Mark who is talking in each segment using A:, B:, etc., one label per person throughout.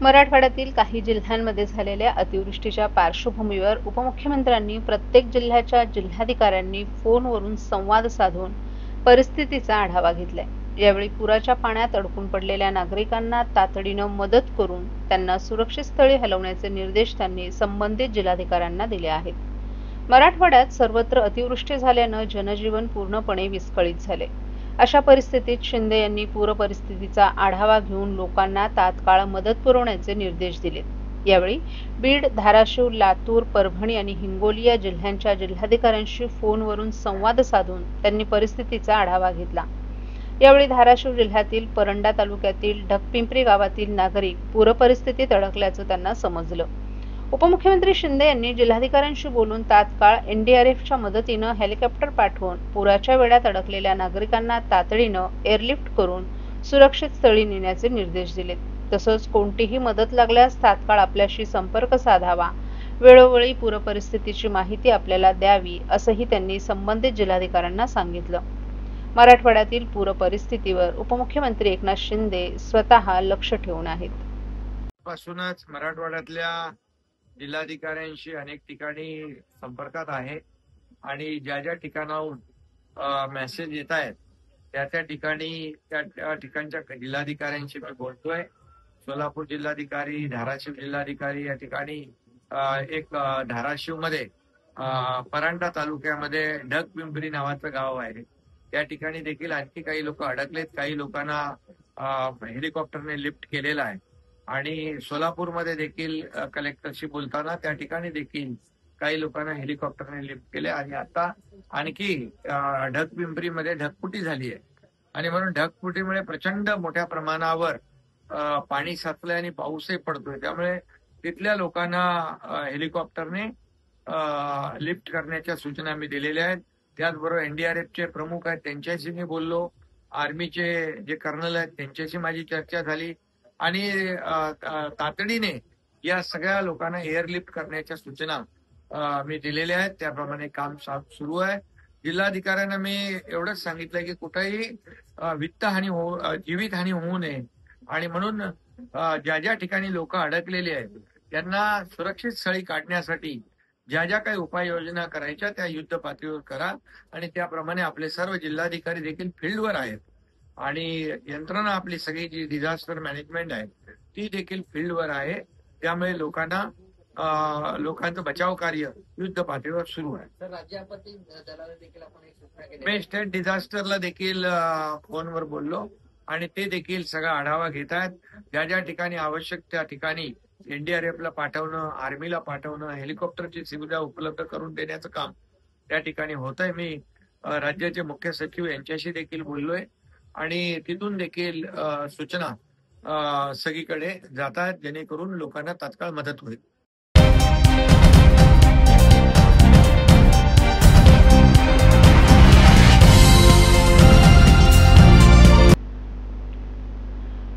A: मराठवाड्यातील काही जिल्ह्यांमध्ये झालेल्या अतिवृष्टीच्या पार्श्वभूमीवर उपमुख्यमंत्र्यांनी प्रत्येक जिल्ह्याच्या जिल्हाधिकाऱ्यांनी फोनवरून संवाद साधून परिस्थितीचा आढावा घेतलाय. यावेळी पुराच्या पाण्यात अडकून पडलेल्या नागरिकांना तातडीनं मदत करून त्यांना सुरक्षित स्थळी हलवण्याचे निर्देश त्यांनी संबंधित जिल्हाधिकाऱ्यांना दिले आहेत. मराठवाड्यात सर्वत्र अतिवृष्टी झाल्यानं जनजीवन पूर्णपणे विस्कळीत झाले. अशा परिस्थितीत शिंदे यांनी पूर परिस्थितीचा आढावा घेऊन लोकांना तात्काळ मदत पुरवण्याचे निर्देश दिलेत. यावेळी बीड, धाराशिव, लातूर, परभणी आणि हिंगोली या जिल्ह्यांच्या जिल्हाधिकाऱ्यांशी फोनवरून संवाद साधून त्यांनी परिस्थितीचा आढावा घेतला. यावेळी धाराशिव जिल्ह्यातील परंडा तालुक्यातील ढगपिंपरी गावातील नागरिक पूरपरिस्थितीत अडकल्याचं त्यांना समजलं. उपमुख्यमंत्री शिंदे यांनी जिल्हाधिकाऱ्यांशी बोलून तात्काळ एनडीआरएफच्या मदतीनं हेलिकॉप्टर पाठवून पुराच्या वेढ्यात अडकलेल्या नागरिकांना तातडीनं एअरलिफ्ट करून सुरक्षित स्थळी नेण्याचे निर्देश दिलेत. तसंच कोणतीही मदत लागल्यास तात्काळ आपल्याशी संपर्क साधावा, वेळोवेळी पूरपरिस्थितीची माहिती आपल्याला द्यावी, असंही त्यांनी संबंधित जिल्हाधिकाऱ्यांना सांगितलं. मराठवाड्यातील पूरपरिस्थितीवर उपमुख्यमंत्री एकनाथ शिंदे स्वतः लक्ष ठेवून आहेत.
B: पासूनच मराठवाड्यातल्या जिल्हाधिकाऱ्यांशी अनेक ठिकाणी संपर्कात आहे आणि ज्या ज्या ठिकाणाहून मेसेज येत आहेत त्या ठिकाणी त्या ठिकाणच्या जिल्हाधिकाऱ्यांशी मी बोलतोय. सोलापूर जिल्हाधिकारी, धाराशिव जिल्हाधिकारी या ठिकाणी एक धाराशिवमध्ये परांडा तालुक्यामध्ये ढगपिंपरी नावाचं गाव आहे. त्या ठिकाणी देखील आणखी काही लोक अडकलेत. काही लोकांना हेलिकॉप्टरने लिफ्ट केलेलं आहे आणि सोलापूरमध्ये देखील कलेक्टरशी बोलताना त्या ठिकाणी देखील काही लोकांना हेलिकॉप्टरने लिफ्ट केले आणि आता आणखी ढगपिंपरीमध्ये ढगफुटी झाली आहे आणि म्हणून ढगफुटीमुळे प्रचंड मोठ्या प्रमाणावर पाणी साचलंय आणि पाऊसही पडतोय. त्यामुळे तिथल्या लोकांना हेलिकॉप्टरने लिफ्ट करण्याच्या सूचना मी दिलेल्या आहेत. त्याचबरोबर एनडीआरएफचे प्रमुख आहेत त्यांच्याशी मी बोललो. आर्मीचे जे कर्नल आहेत त्यांच्याशी माझी चर्चा झाली आणि तातडीने या सगळ्या लोकांना एअरलिफ्ट करण्याच्या सूचना मी दिलेल्या आहेत. त्याप्रमाणे काम सुरू आहे. जिल्हाधिकाऱ्यांना मी एवढंच सांगितलंय की कुठेही जीवितहानी होऊ नये आणि म्हणून ज्या ज्या ठिकाणी लोक अडकलेली आहेत त्यांना सुरक्षित स्थळी काढण्यासाठी ज्या ज्या काही उपाययोजना करायच्या त्या युद्ध पातळीवर करा आणि त्याप्रमाणे आपले सर्व जिल्हाधिकारी देखील फील्डवर आहेत आणि यंत्रणा आपली सगळी जी डिझास्टर मॅनेजमेंट आहे ती देखील फील्डवर आहे. त्यामुळे लोकांचं बचाव कार्य युद्ध पातळीवर सुरू आहे.
C: राज्य आपत्ती दलाला देखील आपण एक सूचना केली.
B: मी स्टेट डिझास्टरला देखील फोनवर बोललो आणि ते देखील सगळा आढावा घेत आहेत. ज्या ज्या ठिकाणी आवश्यक त्या ठिकाणी एनडीआरएफला पाठवणं, आर्मीला पाठवणं, हेलिकॉप्टरची सुविधा उपलब्ध करून देण्याचं काम त्या ठिकाणी होत आहे. मी राज्याचे मुख्य सचिव यांच्याशी देखील बोललोय आणि तिथून देखील सूचना सगळीकडे जातात जेणेकरून लोकांना तात्काळ मदत होईल.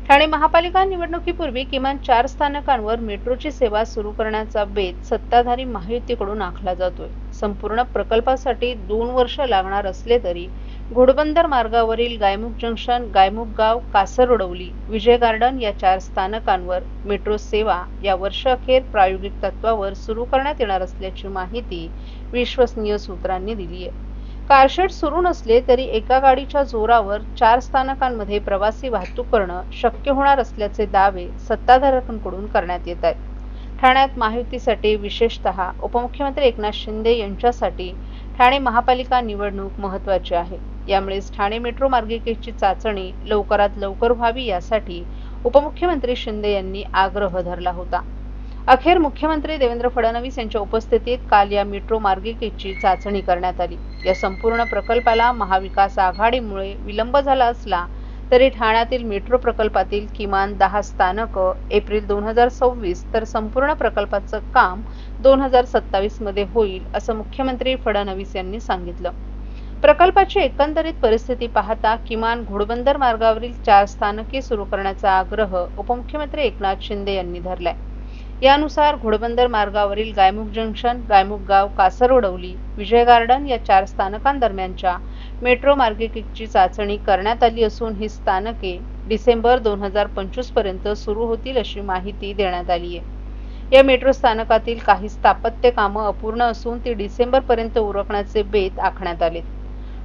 A: ठाणे महापालिका निवडणुकीपूर्वी किमान 4 स्थानकांवर मेट्रोची सेवा सुरू करण्याचा बेत सत्ताधारी महायुतीकडून आखला जातोय. संपूर्ण प्रकल्पासाठी 2 वर्ष लागणार असले तरी घोडबंदर मार्गावरील गायमुख जंक्शन, गायमुख गाव, कासरवडवली, विजय गार्डन या 4 स्थानकांवर मेट्रो सेवा या वर्षअखेर प्रायोगिक तत्वावर सुरू करण्यात येणार असल्याची माहिती विश्वसनीय सूत्रांनी दिली आहे. कारशेड सुरू नसले तरी एका गाडीच्या जोरावर 4 स्थानकांमध्ये प्रवासी वाहतूक करणं शक्य होणार असल्याचे दावे सत्ताधारकांकडून करण्यात येत आहेत. ठाण्यात महायुतीसाठी विशेषतः उपमुख्यमंत्री एकनाथ शिंदे यांच्यासाठी ठाणे महापालिका निवडणूक महत्वाची आहे. यामुळेच ठाणे मेट्रो मार्गिकेची चाचणी लवकरात लवकर व्हावी यासाठी उपमुख्यमंत्री शिंदे यांनी आग्रह धरला होता. अखेर मुख्यमंत्री देवेंद्र फडणवीस यांच्या उपस्थितीत काल या मेट्रो मार्गिकेची चाचणी करण्यात आली. या संपूर्ण प्रकल्पाला महाविकास आघाडीमुळे विलंब झाला असला तरी ठाण्यातील मेट्रो प्रकल्पातील किमान 10 स्थानकं एप्रिल 2026 तर संपूर्ण प्रकल्पाचं काम 2027 मध्ये होईल असं मुख्यमंत्री फडणवीस यांनी सांगितलं. प्रकल्पाची एकंदरीत परिस्थिती पाहता किमान घोडबंदर मार्गावरील 4 स्थानके सुरू करण्याचा आग्रह उपमुख्यमंत्री एकनाथ शिंदे यांनी धरलाय. यानुसार घोडबंदर मार्गावरील गायमुख जंक्शन, गायमुख गाव, कासरवडवली, विजय गार्डन या 4 स्थानकांदरम्यानच्या मेट्रो मार्गिकेची चाचणी करण्यात आली असून ही स्थानके डिसेंबर 2025 पर्यंत सुरू होतील अशी माहिती देण्यात आली आहे. या मेट्रो स्थानकातील काही स्थापत्य कामं अपूर्ण असून ती डिसेंबर पर्यंत उरकण्याचे बेत आखण्यात आलेत.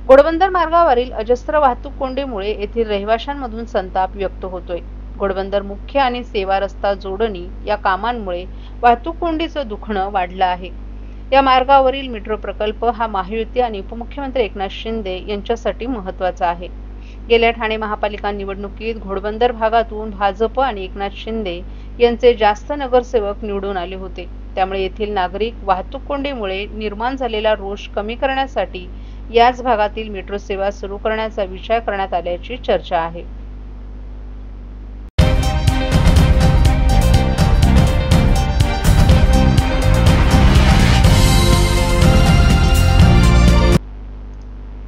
A: घोडबंदर मार्गावरील अजस्र वाहतूक कोंडीमुळे येथील रहिवाशांमधून संताप व्यक्त होतोय. घोडबंदर मुख्य आणि सेवा रस्ता जोडणी या कामांमुळे वाहतूक कोंडीचं दुखणं वाढलं आहे. या मार्गावरील मेट्रो प्रकल्प हा महायुती आणि उपमुख्यमंत्री एकनाथ शिंदे यांच्यासाठी महत्त्वाचा आहे. गेल्या ठाणे महापालिका निवडणुकीत घोडबंदर भागातून भाजप आणि एकनाथ शिंदे यांचे जास्त नगरसेवक निवडून आले होते. त्यामुळे येथील नागरिक वाहतूक कोंडीमुळे निर्माण झालेला रोष कमी करण्यासाठी याच भागातील मेट्रो सेवा सुरू करण्याचा विचार करण्यात आल्याची चर्चा आहे.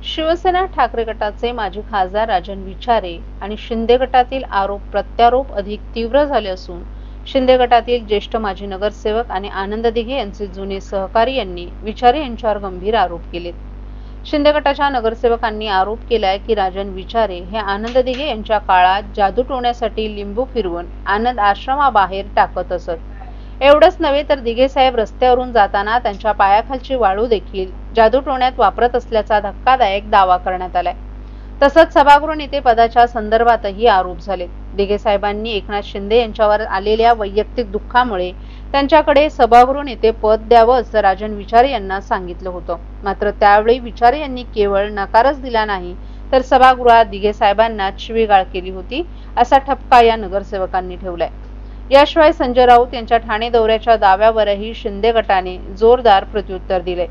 A: शिवसेना ठाकरे गटाचे माजी खासदार राजन विचारे आणि शिंदे गटातील आरोप प्रत्यारोप अधिक तीव्र झाले असून शिंदे गटातील ज्येष्ठ माजी नगरसेवक आणि आनंद दिघे यांचे जुने सहकारी यांनी विचारे यांच्यावर गंभीर आरोप केलेत. शिंदे गटाच्या नगरसेवकांनी आरोप केलाय की राजन विचारे हे आनंद दिघे यांच्या काळात जादू टोण्यासाठी लिंबू फिरवून आनंद आश्रमाबाहेर टाकत असत. एवढंच नव्हे तर दिघे साहेब रस्त्यावरून जाताना त्यांच्या पायाखालची वाळू देखील जादू टोण्यात वापरत असल्याचा धक्कादायक दावा करण्यात आलाय. तसंच सभागृह नेते पदाच्या संदर्भातही आरोप झाले. दिघे साहेबांनी एकनाथ शिंदे यांच्यावर आलेल्या वैयक्तिक दुःखामुळे त्यांच्याकडे सभागृह नेते पद द्यावं असं राजन विचारे यांना सांगितलं होतं. मात्र त्यावेळी विचारे यांनी केवळ नकारच दिला नाही तर सभागृहात दिघे साहेबांना शिवीगाळ केली होती असा ठपका या नगरसेवकांनी ठेवलाय. याशिवाय संजय राऊत यांच्या ठाणे दौऱ्याच्या दाव्यावरही शिंदे गटाने जोरदार प्रत्युत्तर दिले.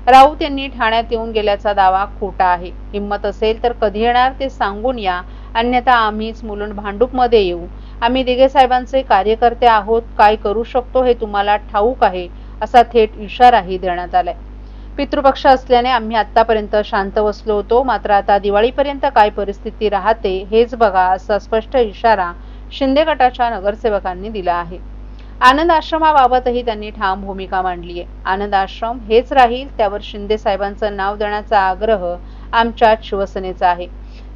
A: राऊत यांनी ठाण्यात येऊन गेल्याचा दावा खोटा आहे. हिंमत असेल तर कधी येणार ते सांगून या, अन्यथा आम्हीच मुलुंड भांडूपमध्ये येऊ. आम्ही दिघे साहेबांचे कार्यकर्ते आहोत, काय करू शकतो हे तुम्हाला ठाऊक आहे असा थेट इशाराही देण्यात आलाय. पितृपक्ष असल्याने आम्ही आतापर्यंत शांत बसलो होतो, मात्र आता दिवाळीपर्यंत काय परिस्थिती राहते हेच बघा असा स्पष्ट इशारा शिंदे गटाच्या नगरसेवकांनी दिला आहे. आनंद आश्रमाबाबतही त्यांनी ठाम भूमिका मांडली आहे. आनंद आश्रम हेच राहील, त्यावर शिंदे साहेबांचं नाव देण्याचा आग्रह आमच्या शिवसेनेचा आहे.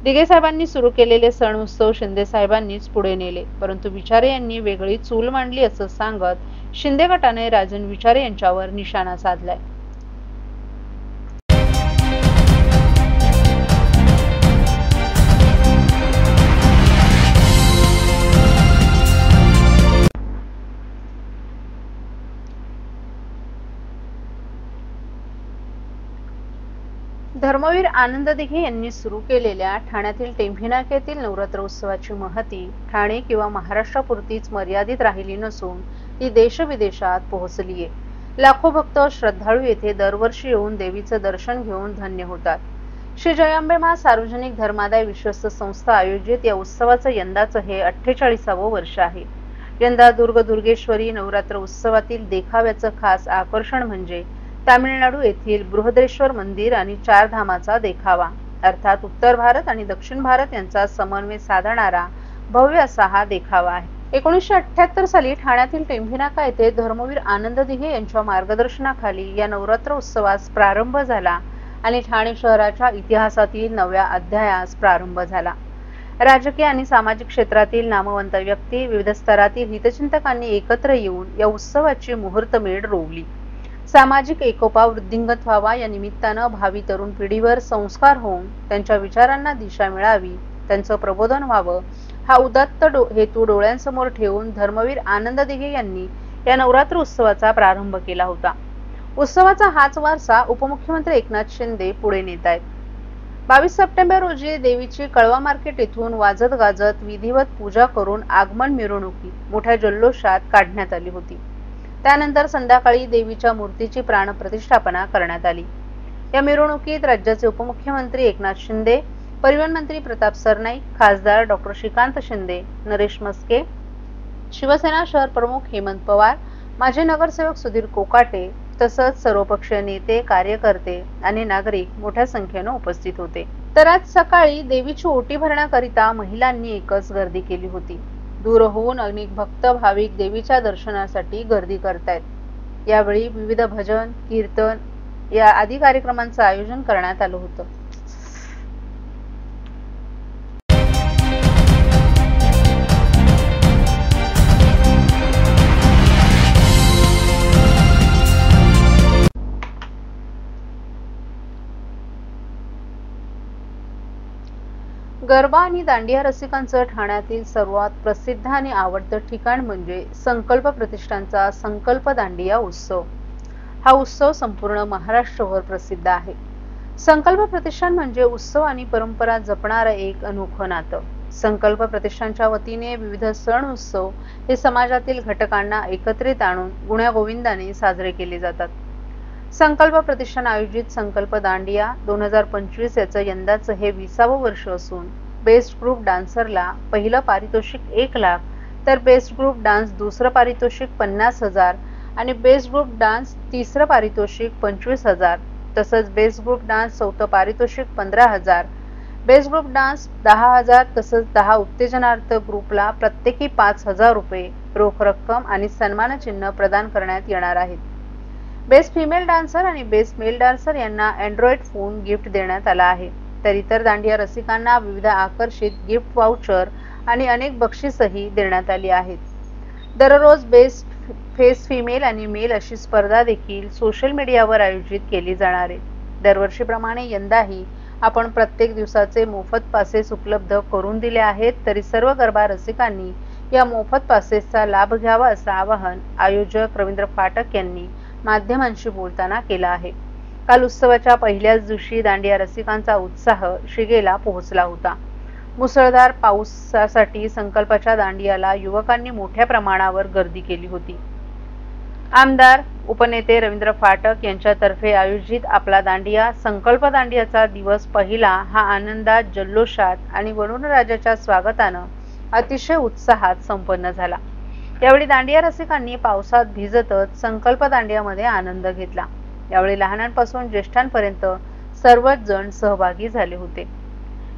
A: दिघे साहेबांनी सुरू केलेले सण उत्सव शिंदे साहेबांनीच पुढे नेले, परंतु विचारे यांनी वेगळी चूल मांडली असं सांगत शिंदे गटाने राजन विचारे यांच्यावर निशाणा साधलाय. धर्मवीर आनंद दिघे यांनी सुरू केलेल्या ठाण्यातील टेंभी नाक्यातील नवरात्र उत्सवाची महती ठाणे किंवा महाराष्ट्रापुरतीच मर्यादित राहिली नसून ती देशविदेशात पोहोचलीये. लाखो भक्त श्रद्धाळू येथे दरवर्षी येऊन देवीचं दर्शन घेऊन धन्य होतात. श्री जयाम्बे मा सार्वजनिक धर्मादाय विश्वस्त संस्था आयोजित या उत्सवाचं यंदाचं हे 48वं वर्ष आहे. यंदा दुर्गेश्वरी नवरात्र उत्सवातील देखाव्याचं खास आकर्षण म्हणजे तामिळनाडू येथील बृहदेश्वर मंदिर आणि 4 धामाचा देखावा, अर्थात उत्तर भारत आणि दक्षिण भारत यांचा समन्वय साधणारा भव्य असा हा देखावा आहे. 1978 साली ठाण्यातील टेंभी नाका येथे धर्मवीर आनंद दिघे यांच्या मार्गदर्शनाखाली या नवरात्र उत्सवास प्रारंभ झाला आणि ठाणे शहराच्या इतिहासातील नव्या अध्यायास प्रारंभ झाला. राजकीय आणि सामाजिक क्षेत्रातील नामवंत व्यक्ती, विविध स्तरातील हितचिंतकांनी एकत्र येऊन या उत्सवाची मुहूर्तमेढ रोवली. सामाजिक एकोपा वृद्धिंगत व्हावा या निमित्तानं भावी तरुण पिढीवर संस्कार होऊन त्यांच्या विचारांना दिशा मिळावी, त्यांचं प्रबोधन व्हावं हा उदात्त हेतू डोळ्यांसमोर ठेवून धर्मवीर आनंद दिघे यांनी या नवरात्र उत्सवाचा प्रारंभ केला होता. उत्सवाचा हाच वारसा उपमुख्यमंत्री एकनाथ शिंदे पुढे नेत आहेत. 22 सप्टेंबर रोजी देवीची कळवा मार्केट येथून वाजत गाजत विधिवत पूजा करून आगमन मिरवणुकी मोठ्या जल्लोषात काढण्यात आली होती. त्यानंतर संध्याकाळी देवीच्या मूर्तीची प्राणप्रतिष्ठापना करण्यात आली. या मिरवणुकीत राज्याचे उपमुख्यमंत्री एकनाथ शिंदे, परिवहन मंत्री प्रताप सरनाईक, खासदार डॉक्टर श्रीकांत शिंदे, नरेश मस्के, शिवसेना शहर प्रमुख हेमंत पवार, माजी नगरसेवक सुधीर कोकाटे तसंच सर्वपक्षीय नेते, कार्यकर्ते आणि नागरिक मोठ्या संख्येने उपस्थित होते. तर आज सकाळी देवीची ओटी भरण्याकरिता महिलांनी एकच गर्दी केली होती. दूरहून अनेक भक्त भाविक देवीच्या दर्शनासाठी गर्दी करतायत। यावेळी विविध भजन, कीर्तन या आदी कार्यक्रमांचं आयोजन करण्यात आलं होतं। गरबा आणि दांडिया रसिकांचं ठाण्यातील सर्वात प्रसिद्ध आणि आवडतं ठिकाण म्हणजे संकल्प प्रतिष्ठानचा संकल्प दांडिया उत्सव। हा उत्सव संपूर्ण महाराष्ट्रभर प्रसिद्ध आहे। संकल्प प्रतिष्ठान म्हणजे उत्सव आणि परंपरा जपणारं एक अनोखं नातं। संकल्प प्रतिष्ठानच्या वतीने विविध सण उत्सव हे समाजातील घटकांना एकत्रित आणून गुण्यागोविंदाने साजरे केले जातात। संकल्प प्रतिष्ठान आयोजित संकल्प दांडिया 2025 याचं यंदाचं हे 20वं वर्ष असून बेस्ट ग्रुप डान्सरला पहिलं पारितोषिक 1 लाख, तर बेस्ट ग्रुप डान्स दुसरं पारितोषिक 50,000 आणि बेस्ट ग्रुप डान्स तिसरं पारितोषिक 25,000, तसंच बेस्ट ग्रुप डान्स चौथं पारितोषिक 15,000, बेस्ट ग्रुप डान्स 10,000, तसंच 10 उत्तेजनार्थ ग्रुपला प्रत्येकी 5,000 रुपये रोख रक्कम आणि सन्मानचिन्ह प्रदान करण्यात येणार आहेत। बेस्ट फिमेल डान्सर आणि बेस्ट मेल डान्सर यांना अँड्रॉइड फोन गिफ्ट देण्यात आला आहे, तर इतर दांडिया रसिकांना विविध आकर्षित गिफ्ट वाउचर आणि अनेक बक्षीसही देण्यात आली आहेत। दररोज बेस्ट फेस फिमेल आणि मेल अशी स्पर्धा देखील सोशल मीडियावर आयोजित केली जाणार आहे। दरवर्षीप्रमाणे यंदाही आपण प्रत्येक दिवसाचे मोफत पासेस उपलब्ध करून दिले आहेत, तरी सर्व गरबा रसिकांनी या मोफत पासेसचा लाभ घ्यावा असं आवाहन आयोजक रवींद्र फाटक यांनी माध्यमांशी बोलताना केलं आहे। काल उत्सवाच्या पहिल्याच दिवशी दांडिया रसिकांचा उत्साह शिगेला पोहोचला होता। मुसळधार पावसासाठी संकल्पाच्या दांडियाला युवकांनी मोठ्या प्रमाणावर गर्दी केली होती। आमदार उपनेते रवींद्र फाटक यांच्यातर्फे आयोजित आपला दांडिया संकल्प दांडियाचा दिवस पहिला हा आनंदात, जल्लोषात आणि वरुणराजाच्या स्वागतानं अतिशय उत्साहात संपन्न झाला। यावेळी दांडिया रसिकांनी पावसात भिजतच संकल्प दांडियामध्ये आनंद घेतला। यावेळी लहानांपासून ज्येष्ठांपर्यंत सर्वच जण सहभागी झाले होते।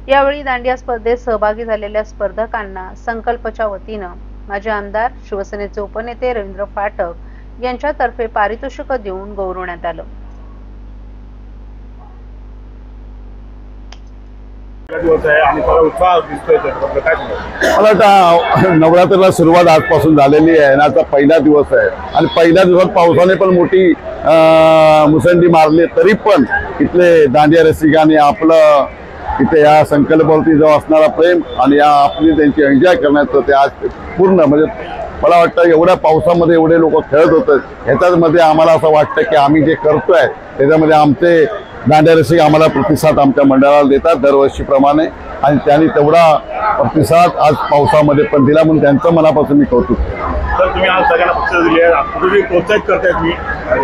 A: यावेळी दांडिया स्पर्धेत सहभागी झालेल्या स्पर्धकांना संकल्पच्या वतीनं माजी आमदार शिवसेनेचे उपनेते रवींद्र फाटक यांच्यातर्फे पारितोषिक देऊन गौरवण्यात आलं।
D: मला वाटतं नवरात्रीला सुरुवात आजपासून झालेली आहे आणि आता पहिला दिवस आहे आणि पहिल्या दिवसात पावसाने पण मोठी मुसंडी मारली, तरी पण इथले दांडिया रसिकांनी आपलं इथे या संकल्पावरती जो असणारा प्रेम आणि या आपली त्यांची एन्जॉय करण्याचं ते आज पूर्ण म्हणजे मला वाटतं एवढ्या पावसामध्ये एवढे लोक खेळत होते, ह्याच्यामध्ये आम्हाला असं वाटतं की आम्ही जे करतोय त्याच्यामध्ये आमचे दांडिया रसिक आम्हाला प्रतिसाद आमच्या मंडळाला देतात दरवर्षीप्रमाणे आणि त्यांनी तेवढा प्रतिसाद आज पावसामध्ये पण दिला, म्हणून त्यांचं मनापासून मी कौतुक
E: तर तुम्ही आज सगळ्यांना बक्षीस दिली, कुठेतरी प्रोत्साहित करताय तुम्ही?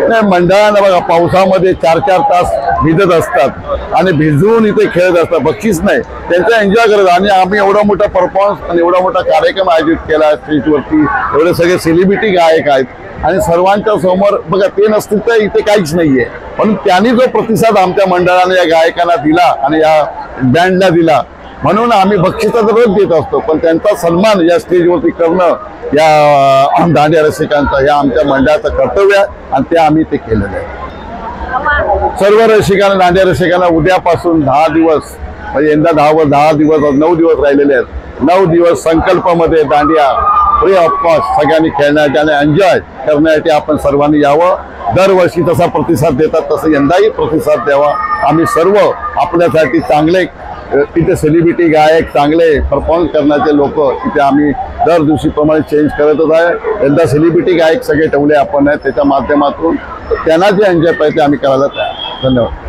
D: नाही, मंडळानं बघा पावसामध्ये 4-4 तास भिजत असतात आणि भिजवून इथे खेळत असतात, बक्षीस नाही, त्यांचा एन्जॉय करत आणि आम्ही एवढा मोठा परफॉर्मन्स आणि एवढा मोठा कार्यक्रम आयोजित केला स्टेजवरती, एवढे सगळे सेलिब्रिटी गायक आहेत आणि सर्वांच्या समोर बघा ते नसतील तर इथे काहीच नाहीये, म्हणून त्यांनी जो प्रतिसाद आमच्या मंडळाने या गायकांना दिला आणि या बँडला दिला म्हणून आम्ही बक्षिसाचा रोज देत असतो, पण त्यांचा सन्मान या स्टेजवरती करणं या दांडिया रसिकांचा या आमच्या मंडळाचं कर्तव्य आहे आणि ते आम्ही ते केलेलं आहे। सर्व रसिकांना दांडिया रसिकांना उद्यापासून 10 दिवस म्हणजे यंदा 10 दिवस 9 दिवस राहिलेले आहेत, 9 दिवस संकल्पामध्ये दांडिया फ्री ऑफ कॉस्ट सगळ्यांनी खेळण्यासाठी आणि एन्जॉय करण्यासाठी आपण सर्वांनी यावं। दरवर्षी तसा प्रतिसाद देतात तसं यंदाही प्रतिसाद द्यावा। आम्ही सर्व आपल्यासाठी चांगले इथे सेलिब्रिटी गायक चांगले परफॉर्मन्स करण्याचे लोक इथे आम्ही दर दिवशीप्रमाणे चेंज करतच आहे। यंदा सेलिब्रिटी गायक सगळे ठेवले आपण त्याच्या माध्यमातून त्यांना जे एन्जॉय पाहिजे आम्ही करायला तयार। धन्यवाद।